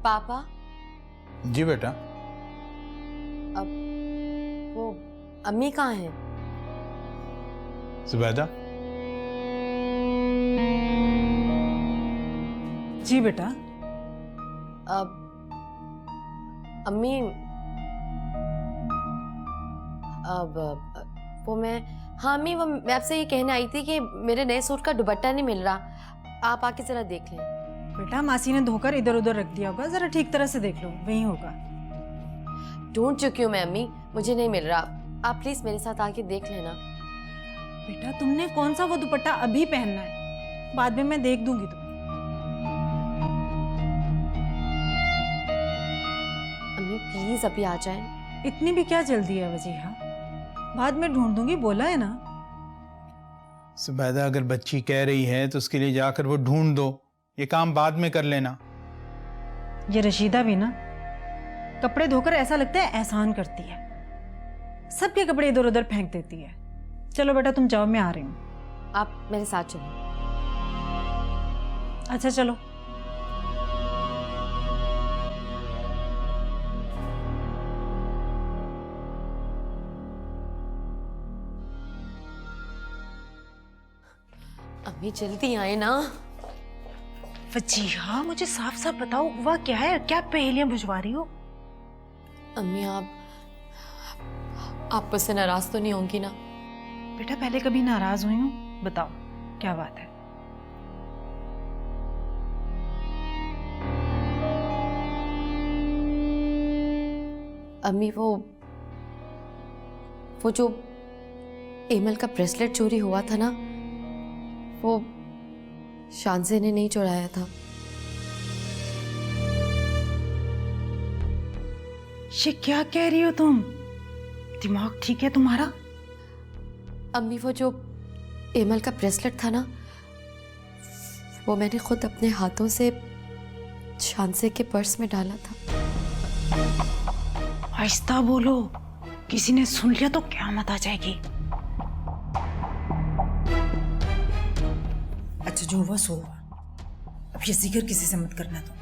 पापा। जी बेटा। अब वो अम्मी कहाँ हैं? जुबैदा। जी बेटा। अब अम्मी अब वो मैं हाँ अम्मी, वो मैं आपसे ये कहने आई थी कि मेरे नए सूट का दुपट्टा नहीं मिल रहा, आप आके जरा देख लें। बेटा मासी ने धोकर इधर उधर रख दिया होगा, जरा ठीक तरह से देख लो, वही होगा। ढूंढ चुकी हूँ मैं अम्मी, मुझे नहीं मिल रहा, आप प्लीज मेरे साथ आके देख लेना। बेटा तुमने कौन सा वो दुपट्टा अभी पहनना है, बाद में मैं देख दूंगी तुम। अम्मी प्लीज अभी आ जाए। इतनी भी क्या जल्दी है वजीहा, बाद में ढूंढ दूंगी, बोला है ना। जुबैदा अगर बच्ची कह रही है तो उसके लिए जाकर वो ढूंढ दो, ये काम बाद में कर लेना। ये रशीदा भी ना कपड़े धोकर ऐसा लगता है एहसान करती है, सबके कपड़े इधर उधर फेंक देती है। चलो बेटा तुम जाओ, मैं आ रही हूँ। आप मेरे साथ चलो। अच्छा चलो। अम्मी जल्दी आए ना। वजीहा मुझे साफ साफ बताओ हुआ क्या है, क्या पहेलियां बुझवा रही हो? अम्मी आप मुझसे नाराज तो नहीं होंगी ना? बेटा पहले कभी नाराज हुई हूँ? बताओ क्या बात है? अम्मी वो जो एमल का ब्रेसलेट चोरी हुआ था ना, वो शानसे ने नहीं चुराया था। ये क्या कह रही हो तुम? दिमाग ठीक है तुम्हारा? अम्मी वो जो एमल का ब्रेसलेट था ना, वो मैंने खुद अपने हाथों से शानसे के पर्स में डाला था। आहिस्ता बोलो, किसी ने सुन लिया तो क़यामत आ जाएगी। अच्छा जो हुआ सो हुआ, अब ये जिक्र किसी से मत करना तुम।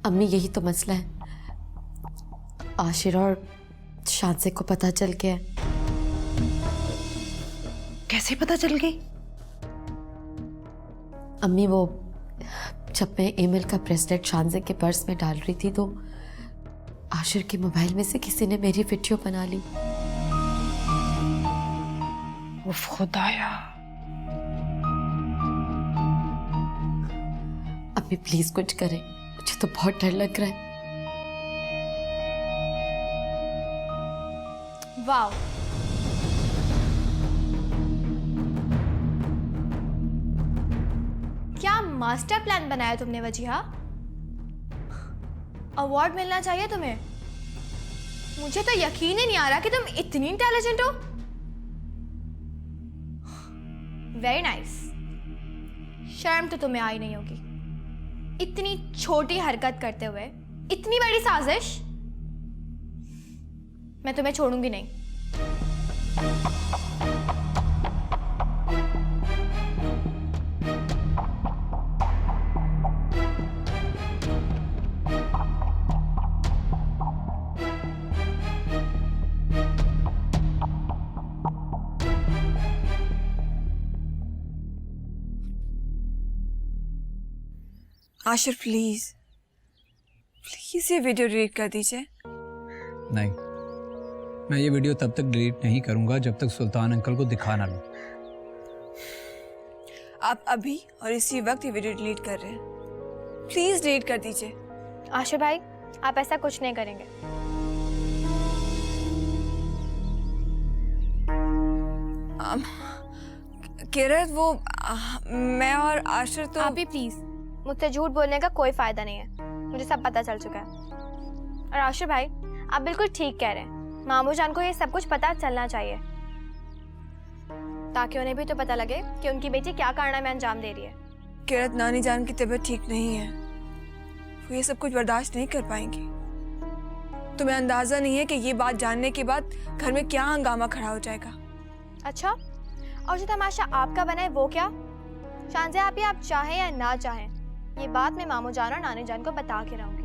अम्मी यही तो मसला है, आशिर और शानसे को पता चल गया। कैसे पता चल गई? अम्मी वो जब मैं एमल का ब्रेसलेट शानसे के पर्स में डाल रही थी तो आशिर के मोबाइल में से किसी ने मेरी वीडियो बना ली। उफ खुदाया। अम्मी प्लीज कुछ करें, मुझे तो बहुत डर लग रहा है। वाव, क्या मास्टर प्लान बनाया तुमने वजीहा। अवार्ड मिलना चाहिए तुम्हें। मुझे तो यकीन ही नहीं आ रहा कि तुम इतनी इंटेलिजेंट हो। Very nice. शर्म तो तुम्हें आई नहीं होगी, इतनी छोटी हरकत करते हुए इतनी बड़ी साजिश। मैं तुम्हें छोड़ूंगी नहीं। आशिर प्लीज प्लीज ये वीडियो डिलीट कर दीजिए। नहीं, मैं ये वीडियो तब तक डिलीट नहीं करूंगा जब तक सुल्तान अंकल को दिखा ना लूं। आप अभी और इसी वक्त ये वीडियो डिलीट कर रहे हैं, प्लीज डिलीट कर दीजिए। आशिर भाई, आप ऐसा कुछ नहीं करेंगे। किरत वो मैं और आशिर तो आप भी प्लीज, मुझसे झूठ बोलने का कोई फायदा नहीं है, मुझे सब पता चल चुका है। और आशिर भाई, आप बिल्कुल ठीक कह रहे हैं, मामू जान को ये सब कुछ पता चलना चाहिए ताकि उन्हें भी तो पता लगे कि उनकी बेटी क्या कारनामे अंजाम दे रही है। किरत नानी जान की तबीयत ठीक नहीं है, वो ये सब कुछ बर्दाश्त नहीं कर पाएंगी। तुम्हें अंदाजा नहीं है कि ये बात जानने के बाद घर में क्या हंगामा खड़ा हो जाएगा। अच्छा, और जो तमाशा आपका बना है वो क्या? शानज़े आप चाहें या ना चाहें, ये बात मैं मामू जान और नानी जान को बता के रहूंगी।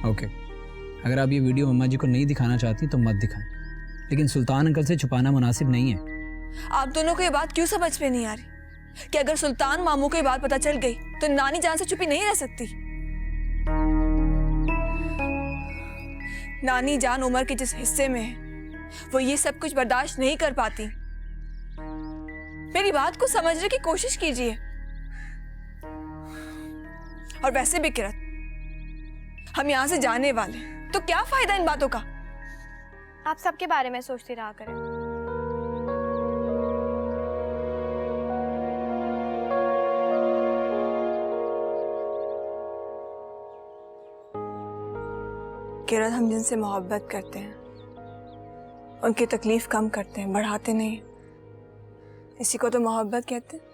ओके, अगर आप ये वीडियो मम्मा जी को नहीं दिखाना चाहती तो मत दिखाएं, लेकिन सुल्तान अंकल से छुपाना मुनासिब नहीं है। आप दोनों को ये बात क्यों समझ में नहीं आ रही कि अगर सुल्तान मामू को ये बात पता चल गई तो नानी जान से छुपी नहीं रह सकती। नानी जान उम्र के जिस हिस्से में है वो ये सब कुछ बर्दाश्त नहीं कर पाती। मेरी बात को समझने की कोशिश कीजिए। और वैसे भी किरत, हम यहाँ से जाने वाले, तो क्या फायदा इन बातों का? आप सबके बारे में सोचती रहा करें। किरत, हम जिनसे मोहब्बत करते हैं उनकी तकलीफ कम करते हैं, बढ़ाते नहीं। इसी को तो मोहब्बत कहते हैं।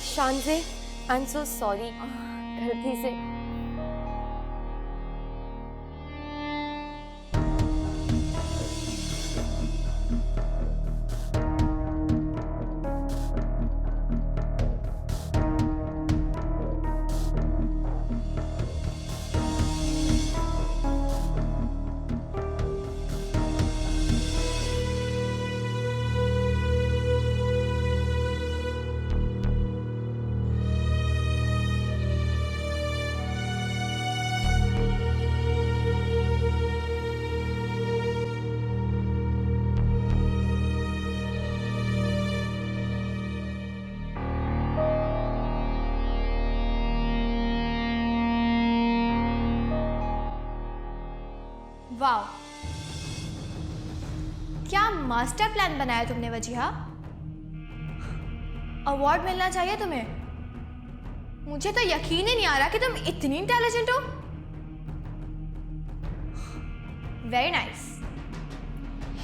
शांजे, आई एम सो सॉरी, गलती से। वाह, क्या मास्टर प्लान बनाया तुमने वजीहा। अवार्ड मिलना चाहिए तुम्हें। मुझे तो यकीन ही नहीं आ रहा कि तुम इतनी इंटेलिजेंट हो। Very nice.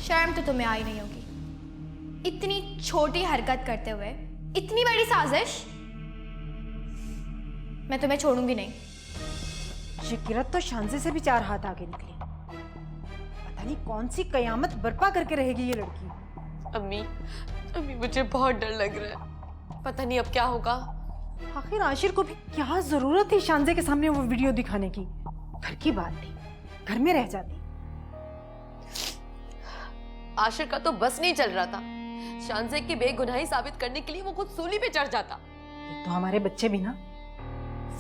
शर्म तो तुम्हें आई नहीं होगी इतनी छोटी हरकत करते हुए इतनी बड़ी साजिश। मैं तुम्हें छोड़ूंगी नहीं। ये किरत तो शांजे से भी 4 हाथ आगे निकली। पता नहीं कौन सी कयामत बर्पा करके रहेगी ये लड़की। अम्मी मुझे बहुत डर लग रहा है, पता नहीं अब क्या होगा। आखिर आशिर को भी क्या जरूरत थी शांजे के सामने वो वीडियो दिखाने की। घर की बात थी, घर में रह जाती। आशिर का तो बस नहीं चल रहा था। शांजे की बेगुनाही साबित करने के लिए वो खुद सूली पे चढ़ जाता। तो हमारे बच्चे भी ना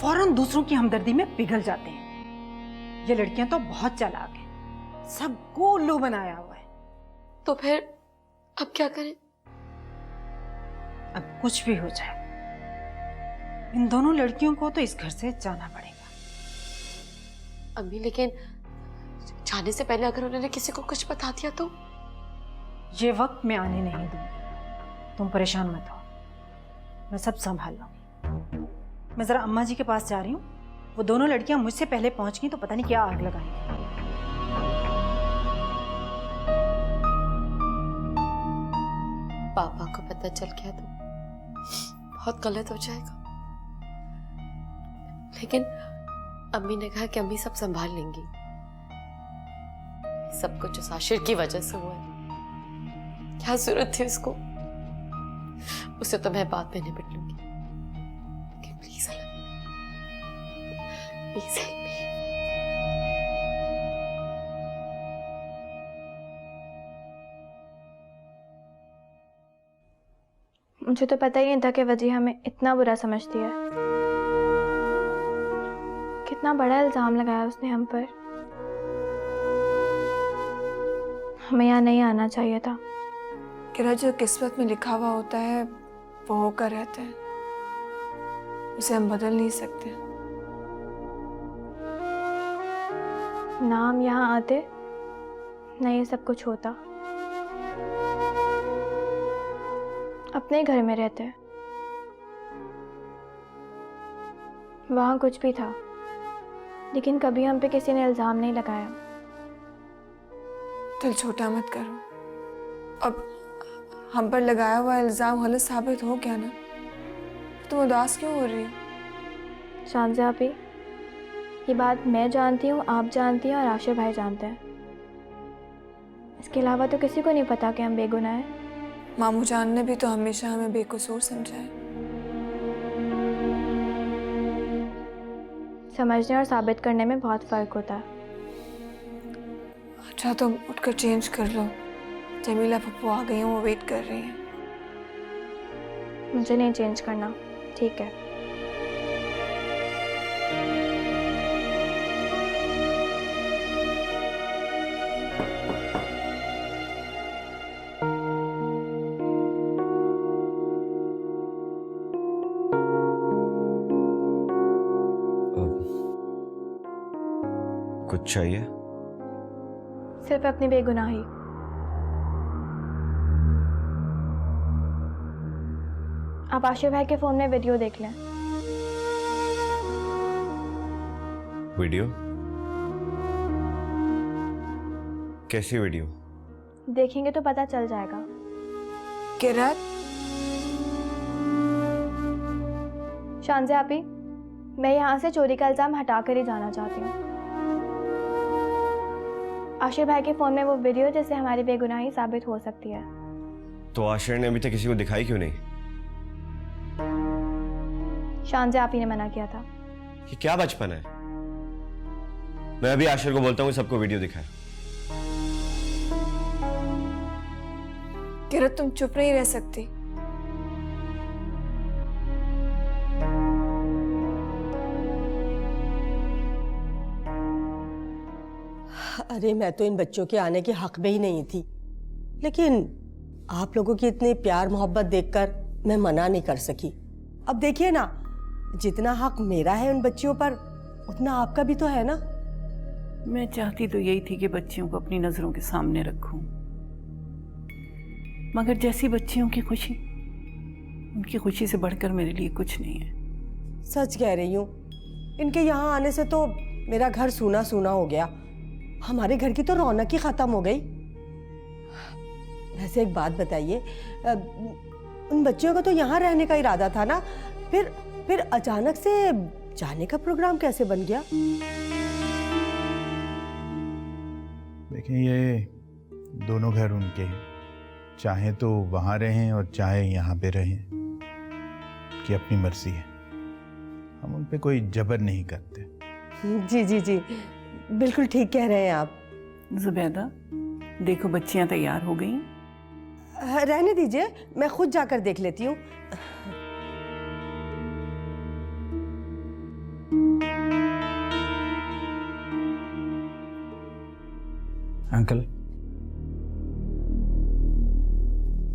फौरन दूसरों की हमदर्दी में पिघल जाते हैं। ये लड़कियां तो बहुत चालाक हैं, सबको उल्लू बनाया हुआ है। तो फिर अब क्या करें? अब कुछ भी हो जाए, इन दोनों लड़कियों को तो इस घर से जाना पड़ेगा। अम्मी लेकिन जाने से पहले अगर उन्होंने किसी को कुछ बता दिया तो? ये वक्त मैं आने नहीं दूंगी, तुम परेशान मत हो, मैं सब संभाल लूंगी। मैं जरा अम्मा जी के पास जा रही हूँ, वो दोनों लड़कियां मुझसे पहले पहुंच गई तो पता नहीं क्या आग लगाएंगी। पापा को पता चल गया तो बहुत गलत हो जाएगा। लेकिन अम्मी ने कहा कि अम्मी सब संभाल लेंगी। सब कुछ उस आशिर की वजह से हुआ है। क्या जरूरत थी उसको? उसे तो मैं बाद में निपट लूंगी। Please please help me. मुझे तो पता ही नहीं था कि वजीहा हमें इतना बुरा समझती है। कितना बड़ा इल्जाम लगाया उसने हम पर। हमें यहाँ नहीं आना चाहिए था। किरत, जो किस्मत में लिखा हुआ होता है वो होकर रहता है, उसे हम बदल नहीं सकते। ना हम यहाँ आते ना ये सब कुछ होता। अपने ही घर में रहते हैं। वहाँ कुछ भी था, लेकिन कभी हम पे किसी ने इल्ज़ाम नहीं लगाया। दिल छोटा मत करो। अब हम पर लगाया हुआ इल्ज़ाम गलत साबित हो गया ना, तुम उदास क्यों हो रही हो? शांजा आपी, ये बात मैं जानती हूँ, आप जानती हैं और आशिर भाई जानते हैं। इसके अलावा तो किसी को नहीं पता कि हम बेगुनाह हैं। मामू जान ने भी तो हमेशा हमें बेकसूर समझा है। समझने और साबित करने में बहुत फ़र्क होता है। अच्छा तुम उठकर चेंज कर लो, जमीला पप्पू आ गई हैं, वो वेट कर रही हैं। मुझे नहीं चेंज करना, ठीक है। कुछ चाहिए? सिर्फ अपनी बेगुनाही। आप आशिर भाई के फ़ोन में वीडियो देख लें। वीडियो? कैसी वीडियो? देखेंगे तो पता चल जाएगा। किरण, शांजा आपी, मैं यहाँ से चोरी का इल्ज़ाम हटा कर ही जाना चाहती हूँ। आशिर भाई के फ़ोन में वो वीडियो जिससे हमारी बेगुनाही साबित हो सकती है। तो आशिर ने अभी तक किसी को दिखाई क्यों नहीं? शांजा आपी ने मना किया था। ये क्या बचपन है? मैं अभी आशिर को बोलता हूँ सबको वीडियो दिखाए। किरण तुम चुप नहीं रह सकती। अरे मैं तो इन बच्चों के आने के हक में ही नहीं थी, लेकिन आप लोगों की इतनी प्यार मोहब्बत देखकर मैं मना नहीं कर सकी। अब देखिए ना, जितना हक मेरा है उन बच्चियों पर, उतना आपका भी तो है ना। मैं चाहती तो यही थी कि बच्चियों को अपनी नज़रों के सामने रखूं, मगर जैसी बच्चियों की खुशी, उनकी खुशी से बढ़कर मेरे लिए कुछ नहीं है। सच कह रही हूँ, इनके यहाँ आने से तो मेरा घर सूना सूना हो गया। हमारे घर की तो रौनक ही खत्म हो गई। वैसे एक बात बताइए, उन बच्चियों का तो यहाँ रहने का इरादा था ना, फिर अचानक से जाने का प्रोग्राम कैसे बन गया? देखें, ये दोनों घर उनके हैं, चाहे तो वहाँ रहें और चाहे यहाँ पे रहें, कि अपनी मर्जी है। हम उन पे कोई जबर नहीं करते। जी जी जी, बिल्कुल ठीक कह रहे हैं आप। जुबैदा, देखो बच्चियां तैयार हो गई। रहने दीजिए, मैं खुद जाकर देख लेती हूँ। अंकल,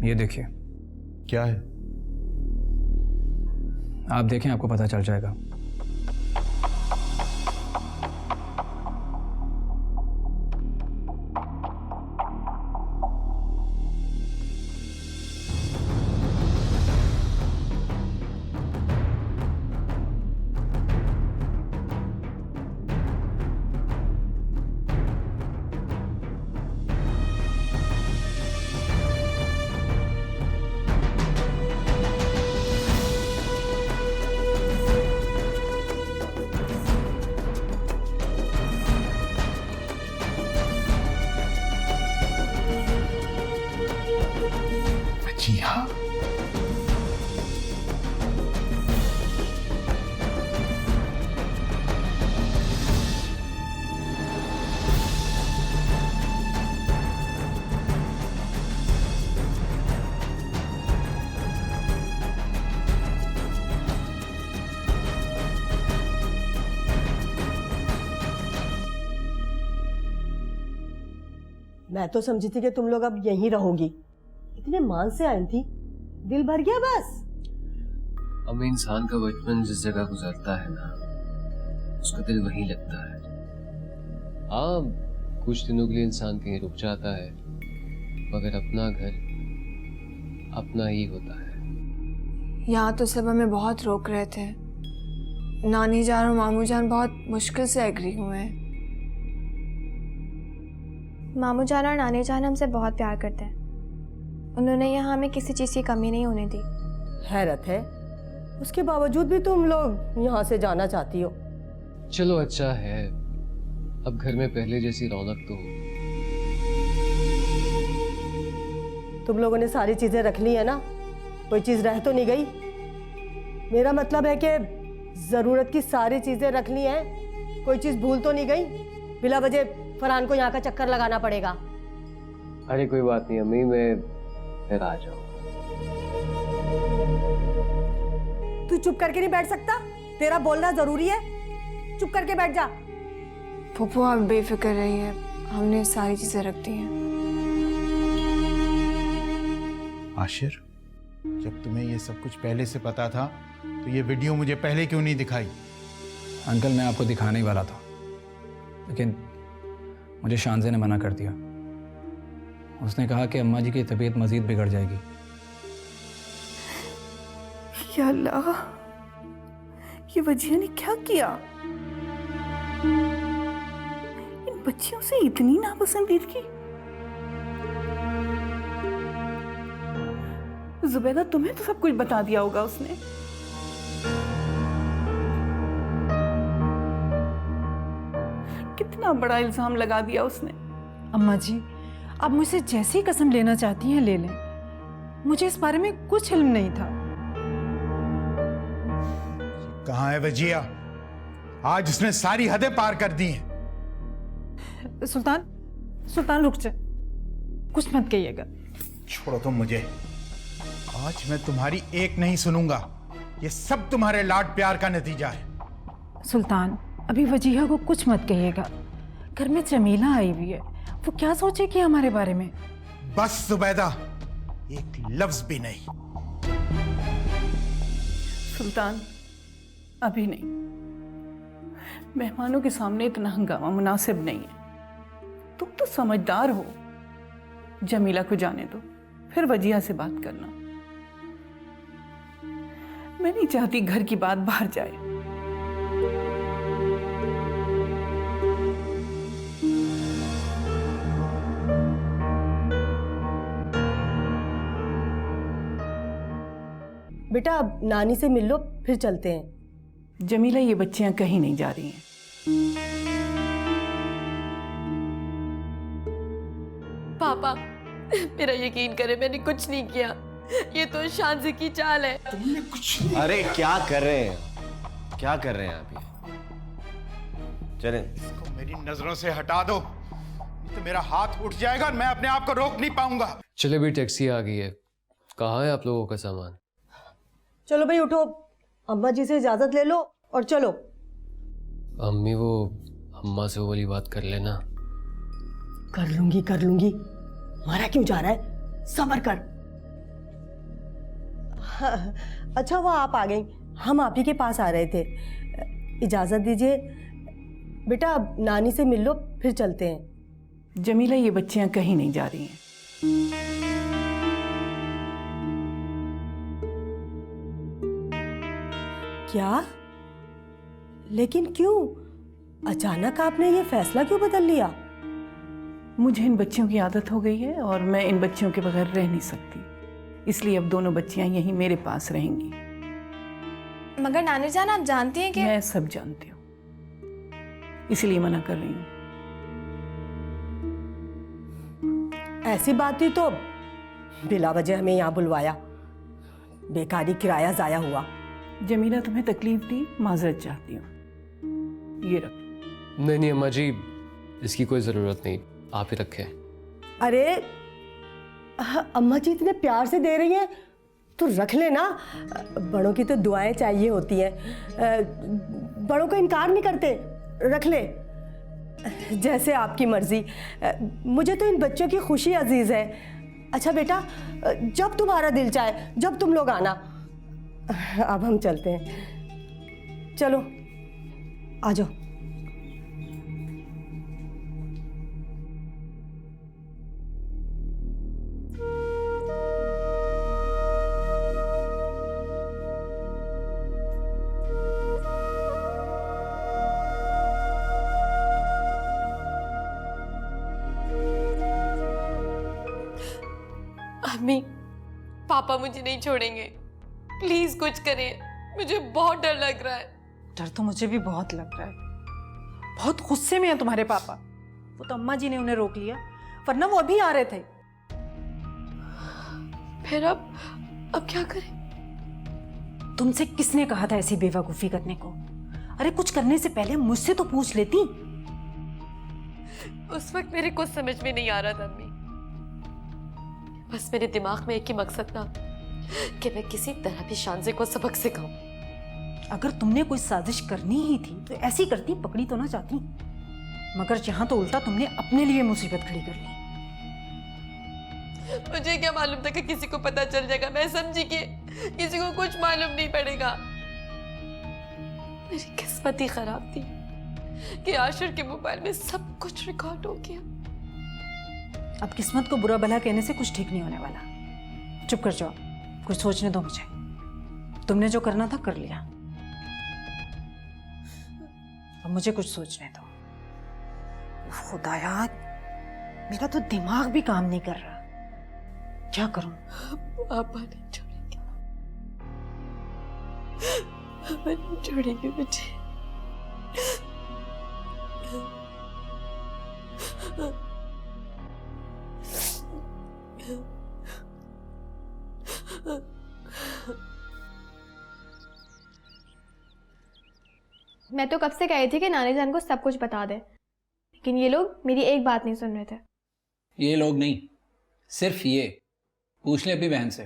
ये देखिए। क्या है? आप देखें, आपको पता चल जाएगा। जी हाँ, मैं तो समझी थी कि तुम लोग अब यहीं रहोगी। इतने मान से आई थी, दिल भर गया बस। अब इंसान का बचपन जिस जगह गुजरता है ना, उसका दिल वहीं लगता है। हाँ, कुछ दिनों के लिए इंसान कहीं रुक जाता है, मगर अपना घर अपना ही होता है। यहाँ तो सब हमें बहुत रोक रहे थे। नानी जान और मामू जान बहुत मुश्किल से एग्री हुए हैं। मामू जान और नानी जान हमसे बहुत प्यार करते हैं। उन्होंने यहाँ हमें किसी चीज़ की कमी नहीं होने दी। हैरत है, उसके बावजूद भी तुम लोग यहाँ से जाना चाहती हो। चलो अच्छा है, अब घर में पहले जैसी रौनक तो हो। तुम लोगों ने सारी चीजें रख ली है ना, कोई चीज रह तो नहीं गई? मेरा मतलब है कि जरूरत की सारी चीजें रख ली हैं, कोई चीज भूल तो नहीं गई? बिला वजह फरहान को यहाँ का चक्कर लगाना पड़ेगा। अरे कोई बात नहीं अम्मी, मैं फिर आ जाऊँ। तू चुप करके नहीं बैठ सकता? तेरा बोलना जरूरी है, चुप करके बैठ जा। फूफू आप बेफिक्र रहिए, हमने सारी चीजें रख दी हैं। आशिर, जब तुम्हें ये सब कुछ पहले से पता था तो ये वीडियो मुझे पहले क्यों नहीं दिखाई? अंकल मैं आपको दिखाने ही वाला था, लेकिन मुझे शानजे ने मना कर दिया। उसने कहा कि अम्मा जी की तबीयत मजीद बिगड़ जाएगी। या अल्लाह, ये वजिया ने क्या किया? इन बच्चियों से इतनी नापसंदीदगी। जुबैदा तुम्हें तो सब कुछ बता दिया होगा उसने। कितना बड़ा इल्जाम लगा दिया उसने। अम्मा जी, आप मुझसे जैसी कसम लेना चाहती हैं ले लें, मुझे इस बारे में कुछ इल्म नहीं था। कहाँ है वजिया? आज उसने सारी हदें पार कर दी हैं। सुल्तान रुक जा, कुछ मत कहिएगा। छोड़ो तुम मुझे, आज मैं तुम्हारी एक नहीं सुनूंगा। ये सब तुम्हारे लाड प्यार का नतीजा है। सुल्तान, अभी वजीहा को कुछ मत कहिएगा। घर में जमीला आई हुई है, वो क्या सोचेगी हमारे बारे में? बस जुबैदा, एक लफ्ज भी नहीं। सुल्तान, अभी नहीं। मेहमानों के सामने इतना हंगामा मुनासिब नहीं है। तुम तो समझदार हो। जमीला को जाने दो, फिर वजिया से बात करना। मैं नहीं चाहती घर की बात बाहर जाए। बेटा अब नानी से मिल लो, फिर चलते हैं। जमीला, ये बच्चियां कहीं नहीं जा रही हैं। पापा, मेरा यकीन करे, मैंने कुछ नहीं किया। ये तो शानजे की चाल है। तुमने कुछ अरे क्या कर रहे हैं, क्या कर रहे हैं आप? ये चलें। इसको मेरी नजरों से हटा दो, नहीं तो मेरा हाथ उठ जाएगा और मैं अपने आप को रोक नहीं पाऊंगा। चले भी, टैक्सी आ गई है। कहाँ है आप लोगों का सामान? चलो भाई उठो, अम्मा जी से इजाजत ले लो और चलो। अम्मी वो अम्मा से वो वाली बात कर लेना। कर लूंगी। मारा क्यों जा रहा है? सब्र कर। हाँ, अच्छा वो आप आ गई, हम आप ही के पास आ रहे थे। इजाजत दीजिए बेटा, अब नानी से मिल लो, फिर चलते हैं। जमीला, ये बच्चियां कहीं नहीं जा रही हैं। क्या? लेकिन क्यों? अचानक आपने ये फैसला क्यों बदल लिया? मुझे इन बच्चियों की आदत हो गई है और मैं इन बच्चियों के बगैर रह नहीं सकती। इसलिए अब दोनों बच्चियां यहीं मेरे पास रहेंगी। मगर नानी जान, आप जानती हैं कि मैं सब जानती हूँ, इसलिए मना कर रही हूँ। ऐसी बात थी तो बिला वजह हमें यहाँ बुलवाया, बेकारी किराया जाया हुआ। जमीला, तुम्हें तकलीफ दी, माजरत चाहती हूँ। ये रख। नहीं अम्मा जी, इसकी कोई ज़रूरत नहीं, आप ही रखें। अरे अम्मा जी इतने प्यार से दे रही हैं तो रख लेना। बड़ों की तो दुआएं चाहिए होती हैं, बड़ों का इनकार नहीं करते, रख ले। जैसे आपकी मर्जी, मुझे तो इन बच्चों की खुशी अजीज है। अच्छा बेटा, जब तुम्हारा दिल चाहे जब तुम लोग आना। अब हम चलते हैं, चलो आ जाओ। अम्मी, पापा मुझे नहीं छोड़ेंगे, प्लीज कुछ करें, मुझे बहुत डर लग रहा है। डर तो मुझे भी बहुत लग रहा है। बहुत गुस्से में है तुम्हारे पापा। वो तो अम्मा जी ने उन्हें रोक लिया, वरना वो अभी आ रहे थे। फिर अब क्या करें? तुमसे किसने कहा था ऐसी बेवकूफी करने को? अरे कुछ करने से पहले मुझसे तो पूछ लेती। उस वक्त मेरे कुछ समझ में नहीं आ रहा था अम्मी, बस मेरे दिमाग में एक ही मकसद था कि मैं किसी तरह भी शांजे को सबक सिखाऊं। अगर तुमने कोई साजिश करनी ही थी तो ऐसी करती, पकड़ी तो ना जाती। मगर यहाँ तो उल्टा तुमने अपने लिए मुसीबत खड़ी कर ली। मुझे क्या मालूम था कि किसी को पता चल जाएगा। मैं समझी कि किसी को कुछ मालूम नहीं पड़ेगा। मेरी किस्मत ही खराब थी कि आशिर के मोबाइल में सब कुछ रिकॉर्ड हो गया। अब किस्मत को बुरा भला कहने से कुछ ठीक नहीं होने वाला। चुप कर जाओ, कुछ सोचने दो मुझे। तुमने जो करना था कर लिया, अब मुझे कुछ सोचने दो। खुदाया, मेरा तो दिमाग भी काम नहीं कर रहा। क्या करूं? पापा नहीं छोड़ेंगे, पापा नहीं छोड़ेंगे मुझे। मैं तो कब से कही थी कि नानी जान को सब कुछ बता दे, लेकिन ये लोग मेरी एक बात नहीं सुन रहे थे। ये लोग नहीं, सिर्फ ये। पूछ ले अपनी बहन से।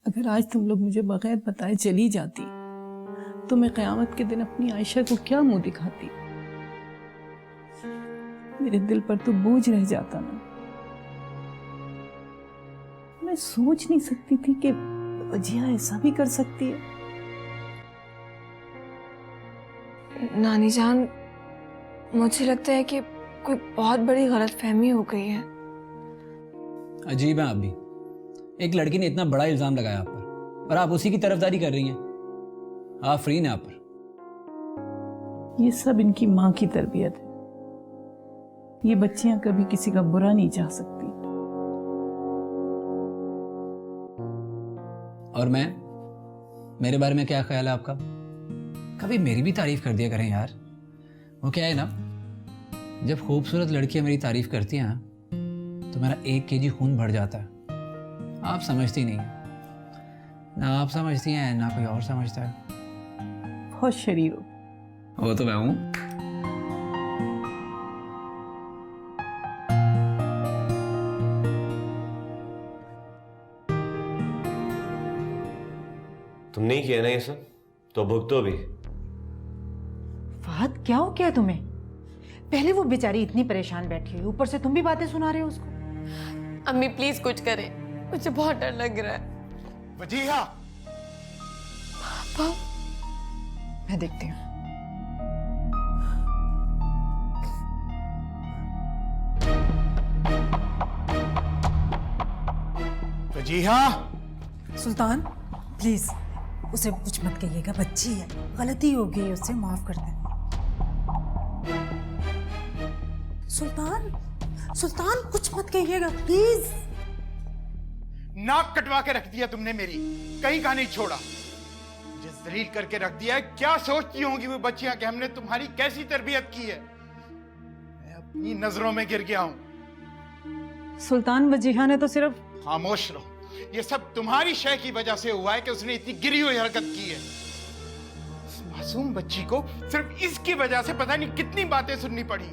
अगर आज तुम लोग मुझे बगैर बताए चली जाती तो मैं क़यामत के दिन अपनी आयशा को क्या मुंह दिखाती। मेरे दिल पर तो बोझ रह जाता ना। मैं सोच नहीं सकती थी कि वजिया ऐसा भी कर सकती है। नानी जान, मुझे लगता है कि कोई बहुत बड़ी गलतफहमी हो गई है। अजीब है आप भी। एक लड़की ने इतना बड़ा इल्जाम लगाया आप पर और आप उसी की तरफदारी कर रही हैं। आफरीन है आप पर। ये सब इनकी माँ की तरबियत है। ये बच्चियां कभी किसी का बुरा नहीं चाह सकती। और मेरे बारे में क्या ख्याल है आपका? कभी मेरी भी तारीफ कर दिया करें यार। वो क्या है ना, जब खूबसूरत लड़कियां मेरी तारीफ करती हैं तो मेरा 1 kg खून बढ़ जाता है। आप समझती नहीं हैं, ना आप समझती हैं ना कोई और समझता है। बहुत शरीर हो। वो तो मैं हूं। तुमने ही किया ना ये सब, तो भुगतो भी। फहद, क्या हो गया तुम्हें? पहले वो बेचारी इतनी परेशान बैठी हुई, ऊपर से तुम भी बातें सुना रहे हो उसको। अम्मी प्लीज कुछ करें, मुझे बहुत डर लग रहा है। वजीहा, पापा, मैं देखती हूँ। वजीहा, सुल्तान प्लीज उसे कुछ मत कहिएगा, बच्ची है, गलती हो गई, उससे माफ कर दें। सुल्तान कुछ मत कहिएगा प्लीज। नाक कटवा के रख दिया तुमने मेरी, कहीं का नहीं छोड़ा। मुझे जलील करके रख दिया है। क्या सोचती होंगी वो बच्चियां कि हमने तुम्हारी कैसी तरबियत की है। मैं अपनी नजरों में गिर गया हूं। सुल्तान, वजीहा ने तो सिर्फ। खामोश रहो। ये सब तुम्हारी शय की वजह से हुआ है कि उसने इतनी गिरी हुई हरकत की है। उस मासूम बच्ची को सिर्फ इसकी वजह से पता नहीं कितनी बातें सुननी पड़ी।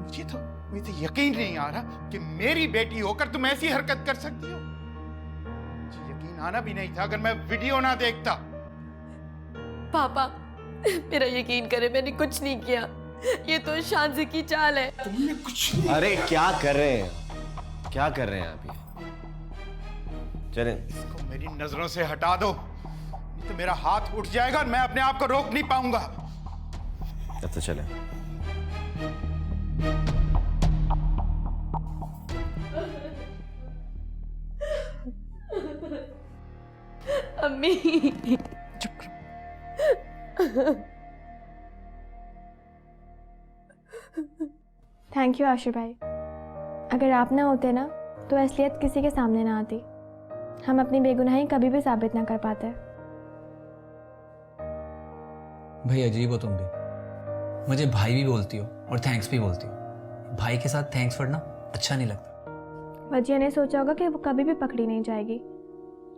मुझे तो यकीन नहीं आ रहा कि मेरी बेटी होकर तुम ऐसी हरकत कर सकती हो। मुझे यकीन आना भी नहीं था अगर मैं वीडियो ना देखता। पापा मेरा यकीन करे, मैंने कुछ नहीं किया। ये तो शांजे की चाल है। तुमने कुछ नहीं। अरे क्या कर रहे हैं, क्या कर रहे हैं आप? ये चलें। इसको मेरी नजरों से हटा दो, नहीं तो मेरा हाथ उठ जाएगा और मैं अपने आप को रोक नहीं पाऊंगा। अब तो चलें। अम्मी चुप करो। थैंक यू आशिर भाई, अगर आप ना होते ना तो असलियत किसी के सामने ना आती। हम अपनी बेगुनाही कभी भी साबित ना कर पाते। भाई अजीब हो तुम भी। मुझे भाई भी बोलती हो और थैंक्स भी बोलती हो। भाई के साथ थैंक्स पढ़ना अच्छा नहीं लगता। वजिया ने सोचा होगा कि वो कभी भी पकड़ी नहीं जाएगी।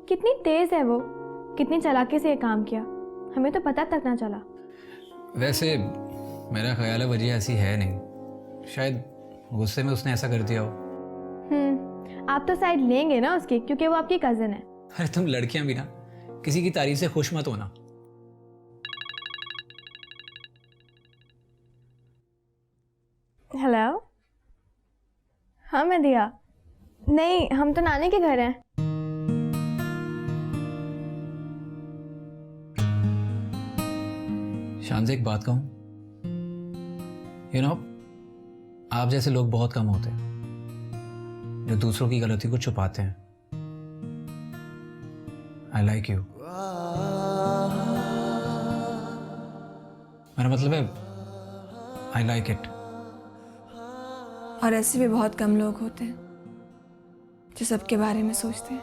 कितनी तेज है वो, कितनी चालाकी से ये काम किया, हमें तो पता तक ना चला। वैसे मेरा ख्याल है वजह ऐसी है नहीं, शायद गुस्से में उसने ऐसा कर दिया हो। आप तो साइड लेंगे ना उसकी, क्योंकि वो आपकी कजिन है। अरे तुम लड़कियां भी ना किसी की तारीफ से खुश मत होना। हेलो, हाँ मैं दिया। नहीं, हम तो नानी के घर हैं। शान से एक बात कहूं, आप जैसे लोग बहुत कम होते हैं जो दूसरों की गलती को छुपाते हैं। I like you. मेरा मतलब है आई लाइक इट। और ऐसे भी बहुत कम लोग होते हैं जो सबके बारे में सोचते हैं।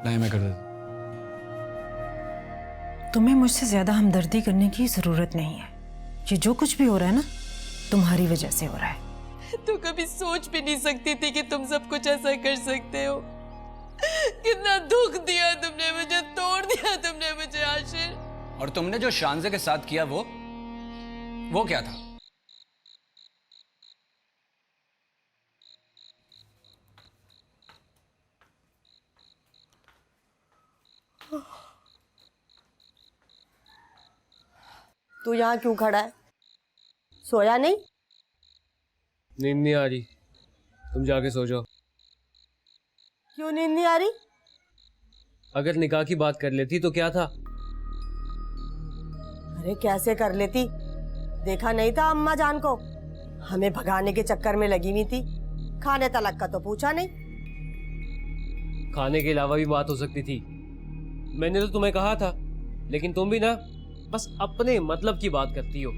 नहीं, मैं कर देता। तुम्हें मुझसे ज्यादा हमदर्दी करने की जरूरत नहीं है। ये जो कुछ भी हो रहा है ना, तुम्हारी वजह से हो रहा है। तो कभी सोच भी नहीं सकती थी कि तुम सब कुछ ऐसा कर सकते हो। कितना दुख दिया तुमने मुझे, तोड़ दिया तुमने मुझे आशिर। और तुमने जो शानजे के साथ किया वो क्या था? तू यहाँ क्यों खड़ा है? सोया नहीं? नींद नहीं आ रही, तुम जाके सो जाओ। क्यों नींद नहीं आ रही? अगर निकाह की बात कर लेती तो क्या था? अरे कैसे कर लेती? देखा नहीं था अम्मा जान को? हमें भगाने के चक्कर में लगी हुई थी। खाने तलक का तो पूछा नहीं। खाने के अलावा भी बात हो सकती थी। मैंने तो तुम्हें कहा था, लेकिन तुम भी ना बस अपने मतलब की बात करती हो।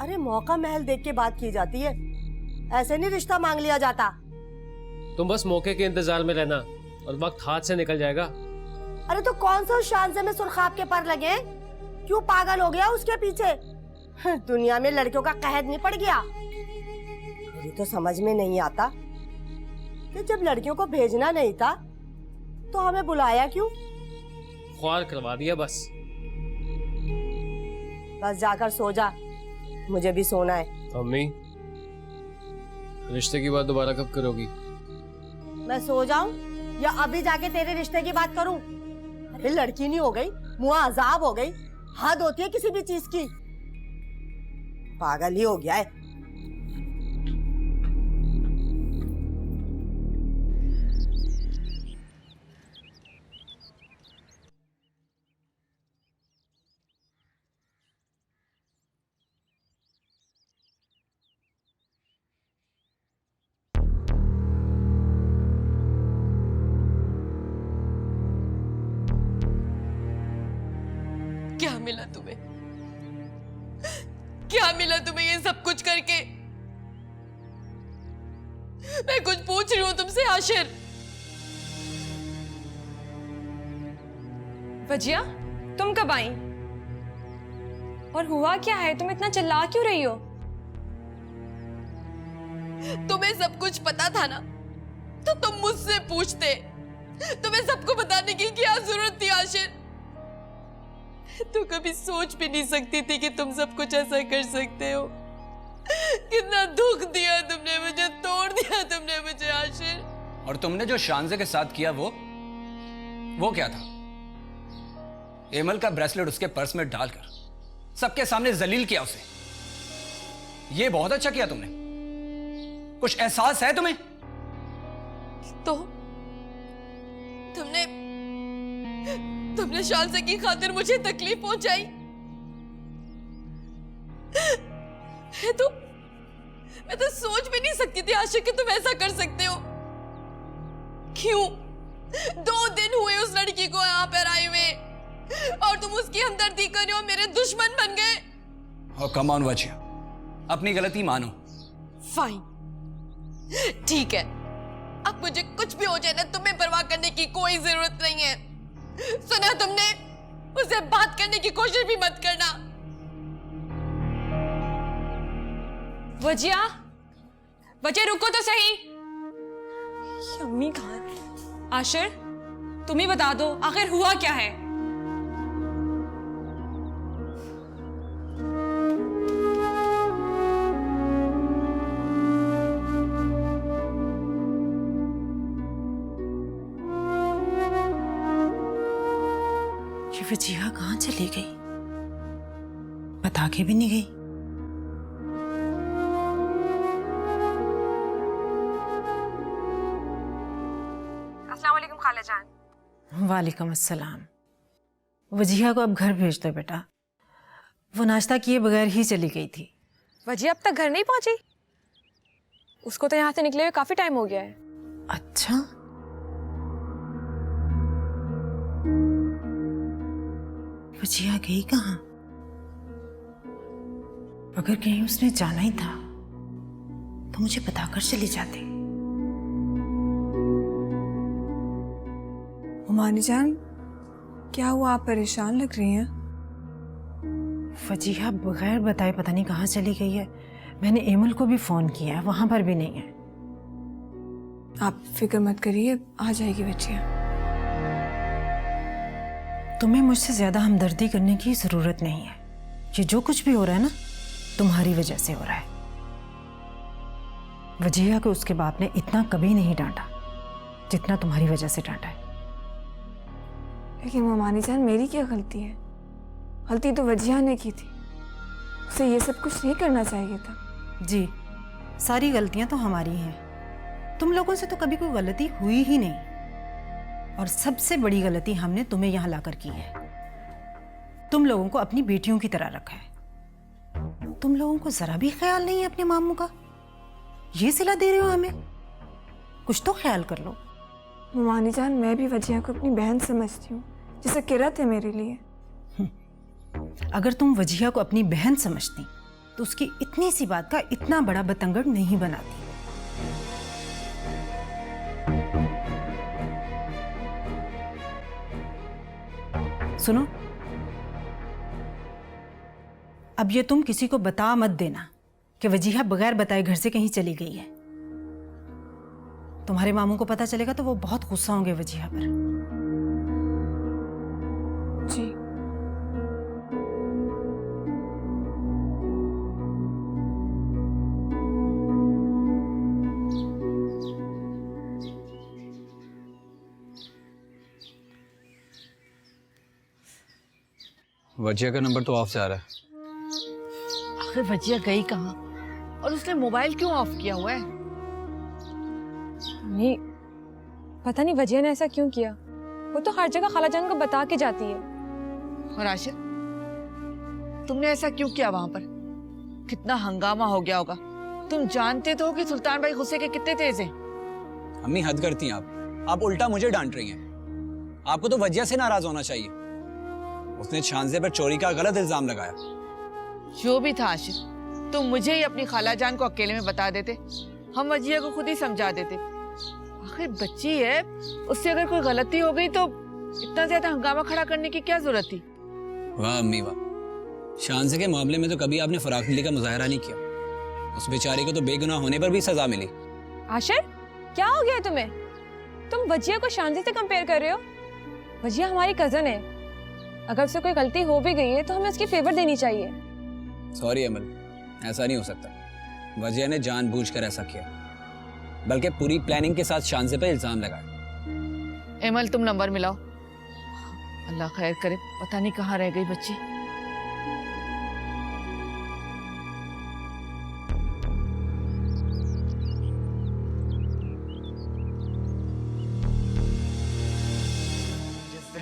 अरे मौका महल देख के बात की जाती है, ऐसे नहीं रिश्ता मांग लिया जाता। तुम बस मौके के इंतजार में रहना और वक्त हाथ से निकल जाएगा। अरे तो कौन सा शान से में सुरखाब के पर लगे? क्यों पागल हो गया उसके पीछे? दुनिया में लड़कियों का कहर नहीं पड़ गया? मेरी तो समझ में नहीं आता कि जब लड़कियों को भेजना नहीं था तो हमें बुलाया क्यों? ख्वार करवा दिया बस। बस जाकर सो जा, मुझे भी सोना है। अम्मी, रिश्ते की बात दोबारा कब करोगी? मैं सो जाऊं या अभी जाके तेरे रिश्ते की बात करूं? अरे लड़की नहीं हो गई, मुआ अजाब हो गई। हद होती है किसी भी चीज की। पागल ही हो गया है। क्या मिला तुम्हें? क्या मिला तुम्हें ये सब कुछ करके? मैं कुछ पूछ रही हूं तुमसे आशिर। वजिया, तुम कब आई? और हुआ क्या है? तुम इतना चिल्ला क्यों रही हो? तुम्हें सब कुछ पता था ना, तो तुम मुझसे पूछते। तुम्हें सबको बताने की क्या जरूरत थी आशिर? तो कभी सोच भी नहीं सकती थी कि तुम सब कुछ ऐसा कर सकते हो। कितना दुख दिया तुमने मुझे, तोड़ दिया तुमने मुझे आशिर। और तुमने जो शानजे के साथ किया वो क्या था? एमल का ब्रेसलेट उसके पर्स में डालकर सबके सामने जलील किया उसे। ये बहुत अच्छा किया तुमने। कुछ एहसास है तुम्हें? तो तुमने शालसा की खातिर मुझे तकलीफ पहुंचाई है तो मैं तो सोच भी नहीं सकती थी आशिक कि तुम ऐसा कर सकते हो। क्यों? 2 दिन हुए उस लड़की को यहाँ पर आए हुए और तुम उसकी हमदर्दी कर रहे हो, मेरे दुश्मन बन गए। और कम ऑन वजिया, अपनी गलती मानो। फाइन, ठीक है, अब मुझे कुछ भी हो जाए ना, तुम्हें परवाह करने की कोई जरूरत नहीं है। सुना तुमने? उससे बात करने की कोशिश भी मत करना। वजिया, वजिया रुको तो सही। अम्मी कहाँ है? आशिर, तुम ही बता दो आखिर हुआ क्या है? ये वजिया कहाँ चली गई? बता के भी नहीं गई। अस्सलाम वालेकुम खाला जान। वालेकुम अस्सलाम। वजिया को अब घर भेज दो बेटा, वो नाश्ता किए बगैर ही चली गई थी। वजिया अब तक घर नहीं पहुंची? उसको तो यहाँ से निकले हुए काफी टाइम हो गया है। अच्छा, वजिया गई कहाँ? अगर कहीं उसने जाना ही था तो मुझे बताकर चली जाती। उमानी जान, क्या हुआ? आप परेशान लग रही हैं। वजिया बगैर बताए पता नहीं कहाँ चली गई है। मैंने एमल को भी फोन किया है, वहां पर भी नहीं है। आप फिक्र मत करिए, आ जाएगी वजिया। तुम्हें मुझसे ज्यादा हमदर्दी करने की जरूरत नहीं है। ये जो कुछ भी हो रहा है ना, तुम्हारी वजह से हो रहा है। वजिया को उसके बाप ने इतना कभी नहीं डांटा जितना तुम्हारी वजह से डांटा है। लेकिन उमानी जान, मेरी क्या गलती है? गलती तो वजिया ने की थी, उसे ये सब कुछ नहीं करना चाहिए था। जी, सारी गलतियां तो हमारी हैं। तुम लोगों से तो कभी कोई गलती हुई ही नहीं, और सबसे बड़ी गलती हमने तुम्हें यहां लाकर की है। तुम लोगों को अपनी बेटियों की तरह रखा है। तुम लोगों को जरा भी ख्याल नहीं है अपने मामू का। ये सिला दे रहे हो हमें, कुछ तो ख्याल कर लो। उमानी जान, मैं भी वजिया को अपनी बहन समझती हूँ, जैसे किरत है मेरे लिए। अगर तुम वजिया को अपनी बहन समझती तो उसकी इतनी सी बात का इतना बड़ा बतंगड़ नहीं बनाती। सुनो, अब ये तुम किसी को बता मत देना कि वजिया बगैर बताए घर से कहीं चली गई है। तुम्हारे मामू को पता चलेगा तो वो बहुत गुस्सा होंगे वजिया पर। जी। वजिया का नंबर तो ऑफ से आ रहा है। आखिर वजिया गई कहाँ और उसने मोबाइल क्यों ऑफ किया हुआ है? नहीं, पता नहीं वजिया ने ऐसा क्यों किया। वो तो हर जगह खाला जान को बता के जाती है। और आशिर, तुमने ऐसा क्यों किया? वहां पर कितना हंगामा हो गया होगा। तुम जानते तो हो कि सुल्तान भाई गुस्से के कितने तेज हैं। अम्मी हद करती हैं आप उल्टा मुझे डांट रही हैं। आपको तो वजिया से नाराज होना चाहिए। उसने शानजे पर चोरी का गलत इल्जाम लगाया। जो भी था आशिर, तुम मुझे ही अपनी खाला जान को अकेले में बता देते, हम वजिया को खुद ही समझा देते। आखिर बच्ची है, उससे अगर कोई गलती हो गई तो इतना ज्यादा हंगामा खड़ा करने की क्या जरूरत थी? वाह अम्मी वाह, शानजे के मामले में तो कभी आपने फराखदिली का मुजाहरा नहीं किया। उस बेचारी को तो बेगुनाह होने पर भी सजा मिली। आशिर, क्या हो गया तुम्हें? तुम वजिया को शांति से कंपेयर कर रहे हो। वजिया हमारी कजन है, अगर उससे कोई गलती हो भी गई है तो हमें उसकी फेवर देनी चाहिए। सॉरी अमल, ऐसा नहीं हो सकता। वजिया ने जानबूझकर ऐसा किया, बल्कि पूरी प्लानिंग के साथ शानजे पर इल्जाम लगाया। एमल, तुम नंबर मिलाओ। अल्लाह खैर करे, पता नहीं कहाँ रह गई बच्ची।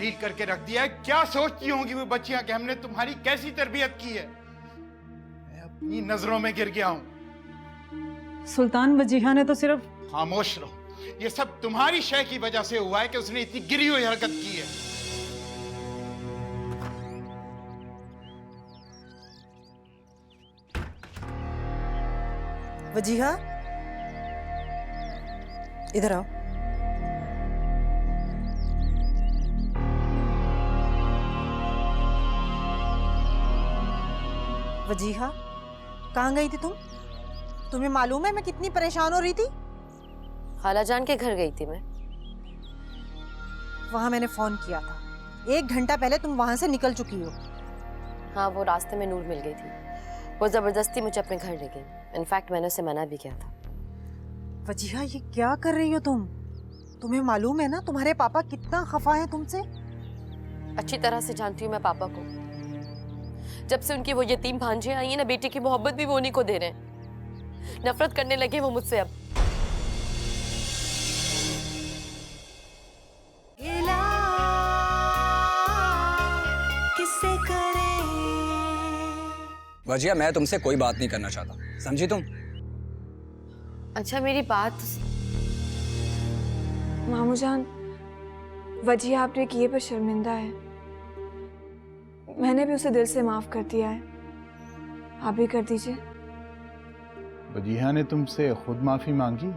जलील करके रख दिया है। क्या सोचती होंगी वो बच्चियां कि हमने तुम्हारी कैसी तरबियत की है। मैं अपनी नजरों में गिर गया हूं। सुल्तान वजीहा ने तो सिर्फ... खामोश रहो, ये सब तुम्हारी शय की वजह से हुआ है कि उसने इतनी गिरी हुई हरकत की है। वजीहा, इधर आओ। वजीहा, कहाँ गई थी तुम? तुम्हें मालूम है मैं कितनी परेशान हो रही थी? खालाजान के घर गई थी मैं। वहां मैंने फोन किया था, 1 घंटा पहले तुम वहां से निकल चुकी हो। हाँ, वो रास्ते में नूर मिल गई थी। वो जबरदस्ती मुझे अपने घर ले गई। इनफैक्ट मैंने उसे मना भी किया था। वजीहा, ये क्या कर रही हो तुम? तुम्हें मालूम है ना तुम्हारे पापा कितना खफा हैं तुमसे? अच्छी तरह से जानती हूँ मैं पापा को। जब से उनकी वो यतीम भांजे आई है ना, बेटी की मोहब्बत भी वो उन्हीं को दे रहे हैं। नफरत करने लगे वो मुझसे अब। वजिया, मैं तुमसे कोई बात नहीं करना चाहता, समझी तुम? अच्छा, मेरी बात... मामू जान, वजिया आपने किए पर शर्मिंदा है। मैंने भी उसे दिल से माफ कर दिया है, आप भी कर दीजिए। वजीहा ने तुमसे खुद माफी मांगी?